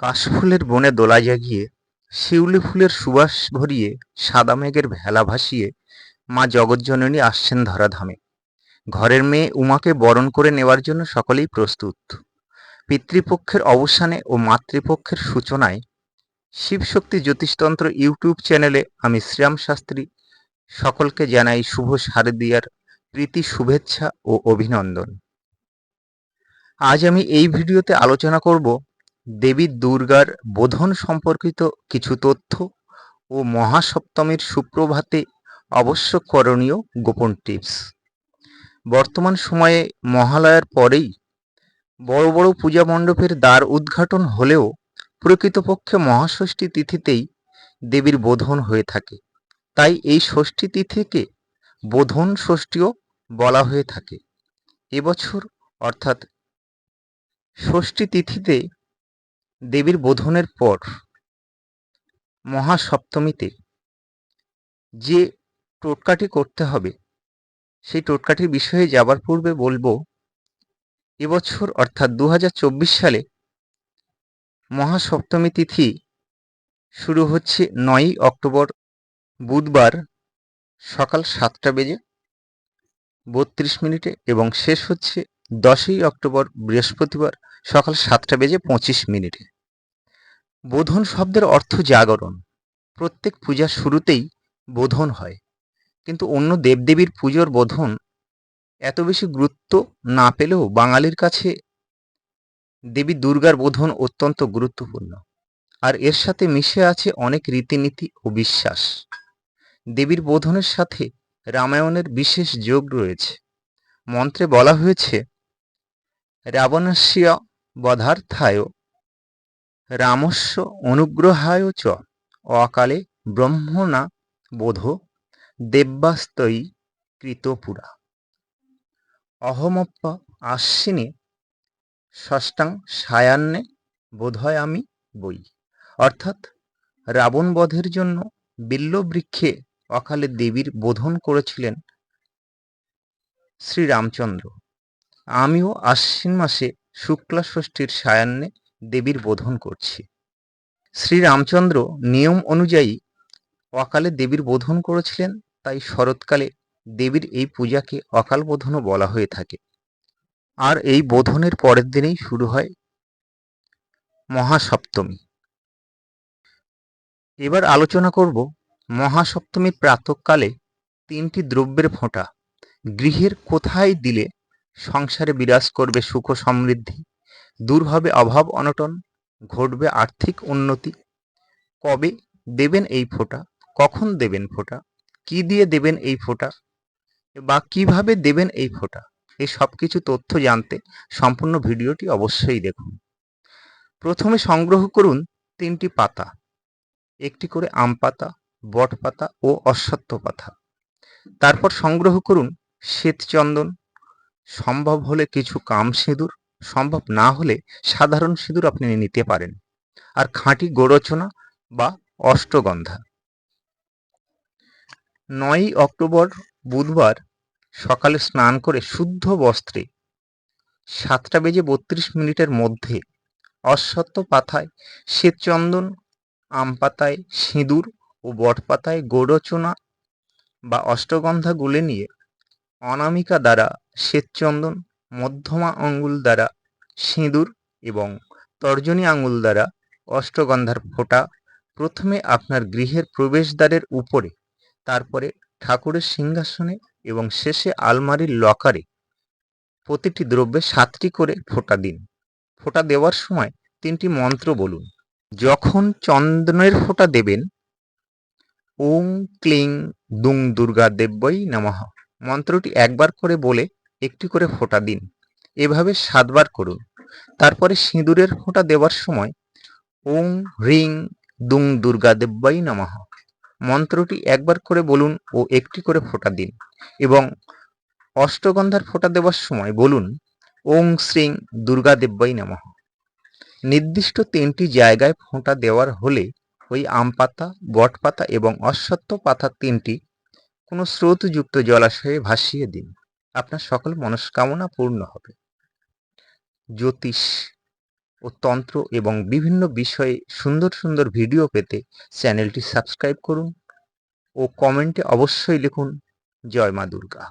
কাশফুলের বনে দোলা জাগিয়ে, শিউলি ফুলের সুবাস ভরিয়ে, সাদা মেঘের ভেলা ভাসিয়ে মা জগজ্জননী আসছেন ধরাধামে। ঘরের মেয়ে উমাকে বরণ করে নেওয়ার জন্য সকলেই প্রস্তুত। পিতৃপক্ষের অবসানে ও মাতৃপক্ষের সূচনায় শিবশক্তি জ্যোতিষতন্ত্র ইউটিউব চ্যানেলে আমি শ্রীরাম শাস্ত্রী সকলকে জানাই শুভ শারদীয়ার প্রীতি শুভেচ্ছা ও অভিনন্দন। আজ আমি এই ভিডিওতে আলোচনা করব দেবী দুর্গার বোধন সম্পর্কিত কিছু তথ্য ও মহাসপ্তমীর সুপ্রভাতে অবশ্য করণীয় গোপন টিপস। বর্তমান সময়ে মহালয়ার পরেই বড় বড় পূজা মণ্ডপের দ্বার উদ্ঘাটন হলেও প্রকৃতপক্ষে মহাষষ্ঠী তিথিতেই দেবীর বোধন হয়ে থাকে। তাই এই ষষ্ঠী তিথিকে বোধন ষষ্ঠীও বলা হয়ে থাকে। এবছর অর্থাৎ ষষ্ঠী তিথিতে দেবীর বোধনের পর মহাসপ্তমীতে যে টোটকাটি করতে হবে সেই টোটকাটির বিষয়ে যাবার পূর্বে বলবো, এবছর অর্থাৎ 2024 সালে মহাসপ্তমী তিথি শুরু হচ্ছে 9ই অক্টোবর বুধবার সকাল 7:32 এবং শেষ হচ্ছে 10ই অক্টোবর বৃহস্পতিবার সকাল 7:25। বোধন শব্দের অর্থ জাগরণ। প্রত্যেক পূজার শুরুতেই বোধন হয়, কিন্তু অন্য দেবদেবীর পুজোর বোধন এত বেশি গুরুত্ব না পেলেও বাঙালির কাছে দেবী দুর্গার বোধন অত্যন্ত গুরুত্বপূর্ণ, আর এর সাথে মিশে আছে অনেক রীতিনীতি ও বিশ্বাস। দেবীর বোধনের সাথে রামায়ণের বিশেষ যোগ রয়েছে। মন্ত্রে বলা হয়েছে, রাবণস্য বধার্থায় রামস্য অনুগ্রহায় চ অকালে ব্রহ্মণা বোধ দেব্যাস্তৈ কৃতপুরা অহমপ্পা আশ্বিনে ষষ্ঠাং সায়ান্নে বোধয়ামি বই। অর্থাৎ রাবণ বধের জন্য বিল্লবৃক্ষে অকালে দেবীর বোধন করেছিলেন শ্রীরামচন্দ্র। আমিও আশ্বিন মাসে শুক্লা ষষ্ঠীর সায়ান্নে দেবীর বোধন করছি। শ্রীরামচন্দ্র নিয়ম অনুযায়ী অকালে দেবীর বোধন করেছিলেন, তাই শরৎকালে দেবীর এই পূজাকে অকাল বোধনও বলা হয়ে থাকে। আর এই বোধনের পরের দিনেই শুরু হয় মহাসপ্তমী। এবার আলোচনা করব মহাসপ্তমীর প্রাতঃকালে 3টি দ্রব্যের ফোঁটা গৃহের কোথায় দিলে সংসারে বিরাজ করবে সুখ সমৃদ্ধি, দূর হবে অভাব অনটন, ঘটবে আর্থিক উন্নতি। কবে দেবেন এই ফোঁটা, কখন দেবেন ফোঁটা, কি দিয়ে দেবেন এই ফোঁটা বা কিভাবে দেবেন এই ফোঁটা, এই সব কিছু তথ্য জানতে সম্পূর্ণ ভিডিওটি অবশ্যই দেখুন। প্রথমে সংগ্রহ করুন 3টি পাতা, একটি করে আম পাতা, বট পাতা ও অশ্বত্থ পাতা। তারপর সংগ্রহ করুন শ্বেতচন্দন, সম্ভব হলে কিছু কাম সিঁদুর, সম্ভব না হলে সাধারণ সিঁদুর আপনি নিতে পারেন, আর খাঁটি গোরচনা বা অষ্টগন্ধা। 9ই অক্টোবর বুধবার সকালে স্নান করে শুদ্ধ বস্ত্রে 7:32 মধ্যে অশ্বত্থ পাতায় শ্বেতচন্দন, আম পাতায় সিঁদুর ও বট পাতায় গোরচনা বা অষ্টগন্ধা গুলে নিয়ে অনামিকা দ্বারা শ্বেতচন্দন, মধ্যমা আঙ্গুল দ্বারা সিঁদুর এবং তর্জনী আঙ্গুল দ্বারা অষ্টগন্ধার ফোঁটা প্রথমে আপনার গৃহের প্রবেশদ্বারের উপরে, তারপরে ঠাকুরের সিংহাসনে এবং শেষে আলমারির লকারে প্রতিটি দ্রব্যে 7টি করে ফোঁটা দিন। ফোঁটা দেওয়ার সময় 3টি মন্ত্র বলুন। যখন চন্দনের ফোঁটা দেবেন, ওং ক্লিং দুং দুর্গা দেব্যই নমঃ মন্ত্রটি একবার করে বলে একটি করে ফোঁটা দিন। এভাবে 7 বার করুন। তারপরে সিঁদুরের ফোঁটা দেওয়ার সময় ওং হ্রিং দুং দুর্গা দেব্যই নমঃ মন্ত্রটি একবার করে বলুন ও একটি করে ফোঁটা দিন। এবং অষ্টগন্ধার ফোঁটা দেওয়ার সময় বলুন ওং শ্রীং দুর্গা দেব্যই নমঃ। নির্দিষ্ট 3টি জায়গায় ফোঁটা দেওয়ার হলে ওই আম পাতা, বট পাতা এবং অশ্বত্থ পাতা 3টি কোনো স্রোতযুক্ত জলাশয়ে ভাসিয়ে দিন। আপনার সকল মনস্কামনা পূর্ণ হবে। জ্যোতিষ ও তন্ত্র এবং বিভিন্ন বিষয়ে সুন্দর সুন্দর ভিডিও পেতে চ্যানেলটি সাবস্ক্রাইব করুন ও কমেন্টে অবশ্যই লিখুন জয় মা দুর্গা।